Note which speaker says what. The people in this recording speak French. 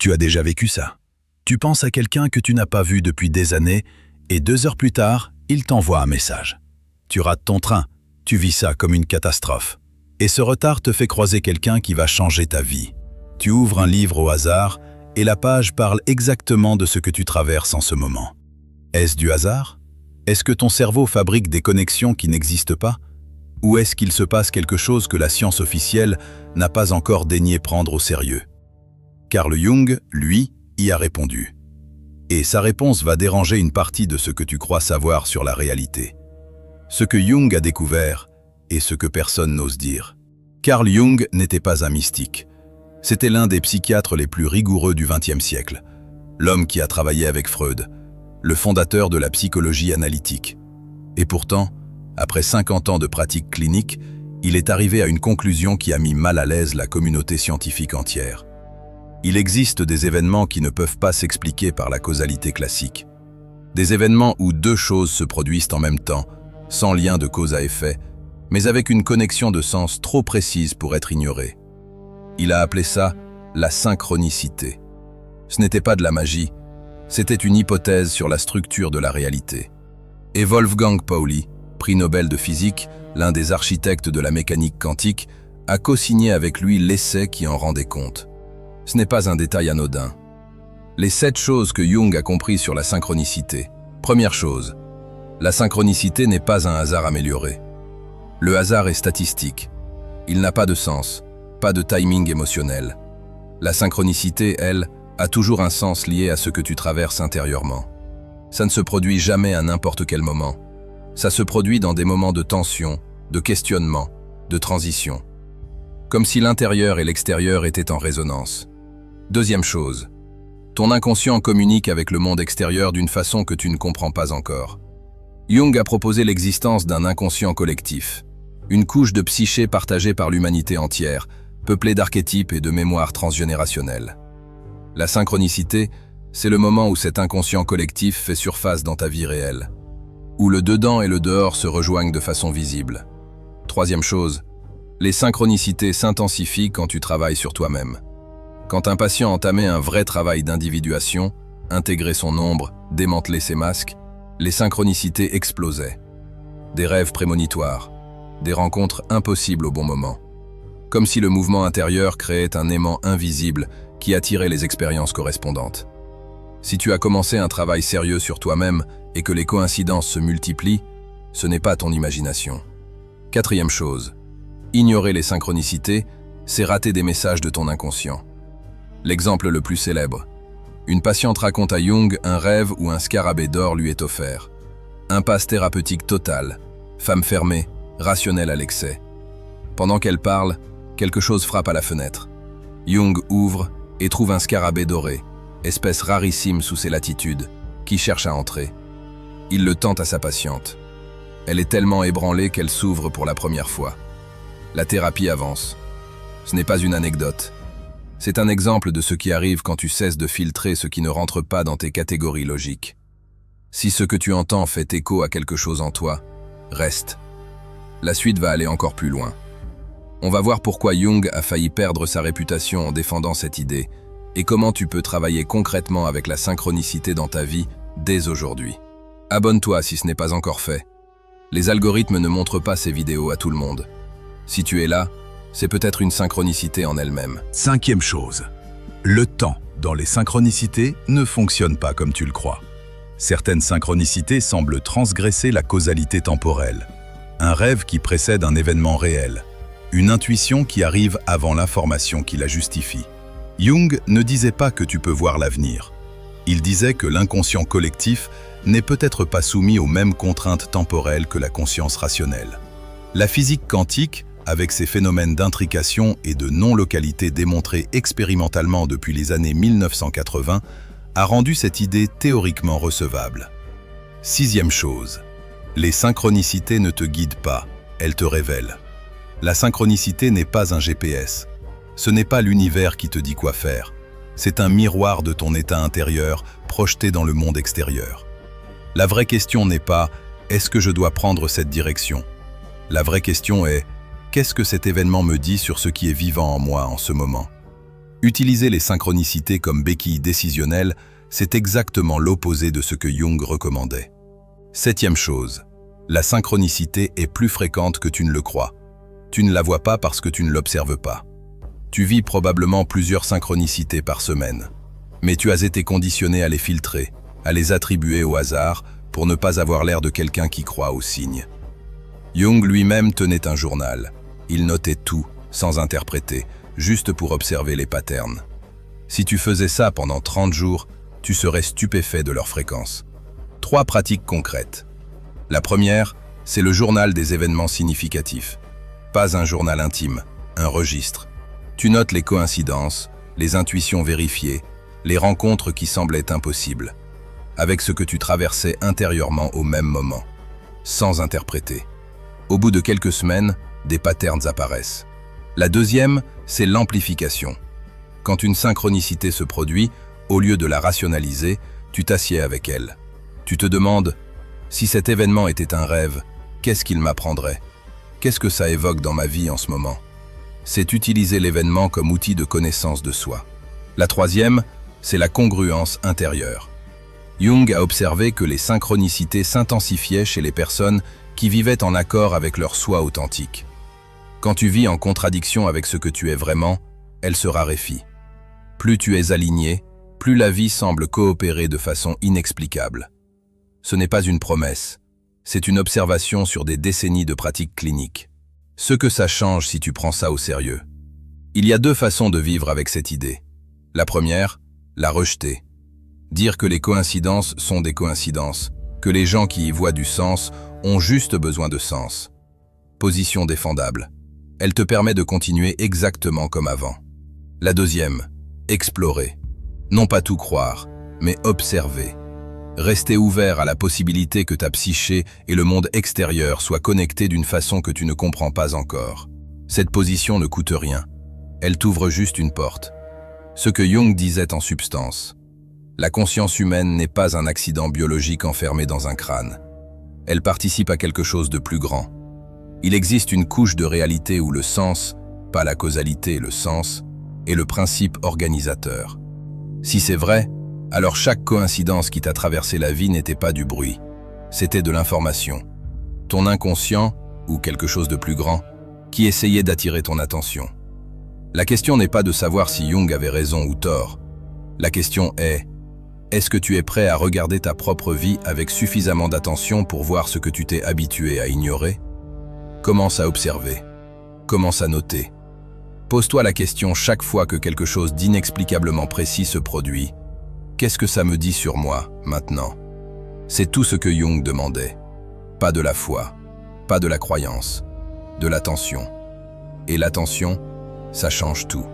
Speaker 1: Tu as déjà vécu ça. Tu penses à quelqu'un que tu n'as pas vu depuis des années et 2 heures plus tard, il t'envoie un message. Tu rates ton train, tu vis ça comme une catastrophe. Et ce retard te fait croiser quelqu'un qui va changer ta vie. Tu ouvres un livre au hasard et la page parle exactement de ce que tu traverses en ce moment. Est-ce du hasard? Est-ce que ton cerveau fabrique des connexions qui n'existent pas? Ou est-ce qu'il se passe quelque chose que la science officielle n'a pas encore daigné prendre au sérieux? Carl Jung, lui, y a répondu. Et sa réponse va déranger une partie de ce que tu crois savoir sur la réalité. Ce que Jung a découvert et ce que personne n'ose dire. Carl Jung n'était pas un mystique. C'était l'un des psychiatres les plus rigoureux du XXe siècle, l'homme qui a travaillé avec Freud, le fondateur de la psychologie analytique. Et pourtant, après 50 ans de pratique clinique, il est arrivé à une conclusion qui a mis mal à l'aise la communauté scientifique entière. Il existe des événements qui ne peuvent pas s'expliquer par la causalité classique. Des événements où 2 choses se produisent en même temps, sans lien de cause à effet, mais avec une connexion de sens trop précise pour être ignorée. Il a appelé ça la synchronicité. Ce n'était pas de la magie, c'était une hypothèse sur la structure de la réalité. Et Wolfgang Pauli, prix Nobel de physique, l'un des architectes de la mécanique quantique, a co-signé avec lui l'essai qui en rendait compte. Ce n'est pas un détail anodin. Les 7 choses que Jung a compris sur la synchronicité. Première chose, la synchronicité n'est pas un hasard amélioré. Le hasard est statistique. Il n'a pas de sens, pas de timing émotionnel. La synchronicité, elle, a toujours un sens lié à ce que tu traverses intérieurement. Ça ne se produit jamais à n'importe quel moment. Ça se produit dans des moments de tension, de questionnement, de transition. Comme si l'intérieur et l'extérieur étaient en résonance. Deuxième chose, ton inconscient communique avec le monde extérieur d'une façon que tu ne comprends pas encore. Jung a proposé l'existence d'un inconscient collectif, une couche de psyché partagée par l'humanité entière, peuplée d'archétypes et de mémoires transgénérationnelles. La synchronicité, c'est le moment où cet inconscient collectif fait surface dans ta vie réelle, où le dedans et le dehors se rejoignent de façon visible. Troisième chose, les synchronicités s'intensifient quand tu travailles sur toi-même. Quand un patient entamait un vrai travail d'individuation, intégrer son ombre, démanteler ses masques, les synchronicités explosaient. Des rêves prémonitoires, des rencontres impossibles au bon moment. Comme si le mouvement intérieur créait un aimant invisible qui attirait les expériences correspondantes. Si tu as commencé un travail sérieux sur toi-même et que les coïncidences se multiplient, ce n'est pas ton imagination. Quatrième chose, ignorer les synchronicités, c'est rater des messages de ton inconscient. L'exemple le plus célèbre. Une patiente raconte à Jung un rêve où un scarabée d'or lui est offert. Impasse thérapeutique totale, femme fermée, rationnelle à l'excès. Pendant qu'elle parle, quelque chose frappe à la fenêtre. Jung ouvre et trouve un scarabée doré, espèce rarissime sous ses latitudes, qui cherche à entrer. Il le tente à sa patiente. Elle est tellement ébranlée qu'elle s'ouvre pour la première fois. La thérapie avance. Ce n'est pas une anecdote. C'est un exemple de ce qui arrive quand tu cesses de filtrer ce qui ne rentre pas dans tes catégories logiques. Si ce que tu entends fait écho à quelque chose en toi, reste. La suite va aller encore plus loin. On va voir pourquoi Jung a failli perdre sa réputation en défendant cette idée et comment tu peux travailler concrètement avec la synchronicité dans ta vie dès aujourd'hui. Abonne-toi si ce n'est pas encore fait. Les algorithmes ne montrent pas ces vidéos à tout le monde. Si tu es là, c'est peut-être une synchronicité en elle-même.
Speaker 2: Cinquième chose, le temps dans les synchronicités ne fonctionne pas comme tu le crois. Certaines synchronicités semblent transgresser la causalité temporelle. Un rêve qui précède un événement réel. Une intuition qui arrive avant l'information qui la justifie. Jung ne disait pas que tu peux voir l'avenir. Il disait que l'inconscient collectif n'est peut-être pas soumis aux mêmes contraintes temporelles que la conscience rationnelle. La physique quantique, avec ses phénomènes d'intrication et de non-localité démontrés expérimentalement depuis les années 1980, a rendu cette idée théoriquement recevable. Sixième chose, les synchronicités ne te guident pas, elles te révèlent. La synchronicité n'est pas un GPS. Ce n'est pas l'univers qui te dit quoi faire. C'est un miroir de ton état intérieur projeté dans le monde extérieur. La vraie question n'est pas « est-ce que je dois prendre cette direction ?» La vraie question est « qu'est-ce que cet événement me dit sur ce qui est vivant en moi en ce moment ?» Utiliser les synchronicités comme béquille décisionnelle, c'est exactement l'opposé de ce que Jung recommandait. Septième chose, la synchronicité est plus fréquente que tu ne le crois. Tu ne la vois pas parce que tu ne l'observes pas. Tu vis probablement plusieurs synchronicités par semaine, mais tu as été conditionné à les filtrer, à les attribuer au hasard pour ne pas avoir l'air de quelqu'un qui croit aux signes. Jung lui-même tenait un journal. Il notait tout, sans interpréter, juste pour observer les patterns. Si tu faisais ça pendant 30 jours, tu serais stupéfait de leur fréquence. 3 pratiques concrètes. La première, c'est le journal des événements significatifs. Pas un journal intime, un registre. Tu notes les coïncidences, les intuitions vérifiées, les rencontres qui semblaient impossibles, avec ce que tu traversais intérieurement au même moment, sans interpréter. Au bout de quelques semaines, des patterns apparaissent. La deuxième, c'est l'amplification. Quand une synchronicité se produit, au lieu de la rationaliser, tu t'assieds avec elle. Tu te demandes, si cet événement était un rêve, qu'est-ce qu'il m'apprendrait? Qu'est-ce que ça évoque dans ma vie en ce moment? C'est utiliser l'événement comme outil de connaissance de soi. La troisième, c'est la congruence intérieure. Jung a observé que les synchronicités s'intensifiaient chez les personnes qui vivaient en accord avec leur soi authentique. Quand tu vis en contradiction avec ce que tu es vraiment, elle se raréfie. Plus tu es aligné, plus la vie semble coopérer de façon inexplicable. Ce n'est pas une promesse, c'est une observation sur des décennies de pratiques cliniques. Ce que ça change si tu prends ça au sérieux. Il y a 2 façons de vivre avec cette idée. La première, la rejeter. Dire que les coïncidences sont des coïncidences, que les gens qui y voient du sens ont juste besoin de sens. Position défendable. Elle te permet de continuer exactement comme avant. La deuxième, explorer. Non pas tout croire, mais observer. Rester ouvert à la possibilité que ta psyché et le monde extérieur soient connectés d'une façon que tu ne comprends pas encore. Cette position ne coûte rien. Elle t'ouvre juste une porte. Ce que Jung disait en substance. La conscience humaine n'est pas un accident biologique enfermé dans un crâne. Elle participe à quelque chose de plus grand. Il existe une couche de réalité où le sens, pas la causalité, le sens, est le principe organisateur. Si c'est vrai, alors chaque coïncidence qui t'a traversé la vie n'était pas du bruit, c'était de l'information. Ton inconscient, ou quelque chose de plus grand, qui essayait d'attirer ton attention. La question n'est pas de savoir si Jung avait raison ou tort. La question est, est-ce que tu es prêt à regarder ta propre vie avec suffisamment d'attention pour voir ce que tu t'es habitué à ignorer? Commence à observer. Commence à noter. Pose-toi la question chaque fois que quelque chose d'inexplicablement précis se produit. Qu'est-ce que ça me dit sur moi, maintenant? C'est tout ce que Jung demandait. Pas de la foi, pas de la croyance, de l'attention. Et l'attention, ça change tout.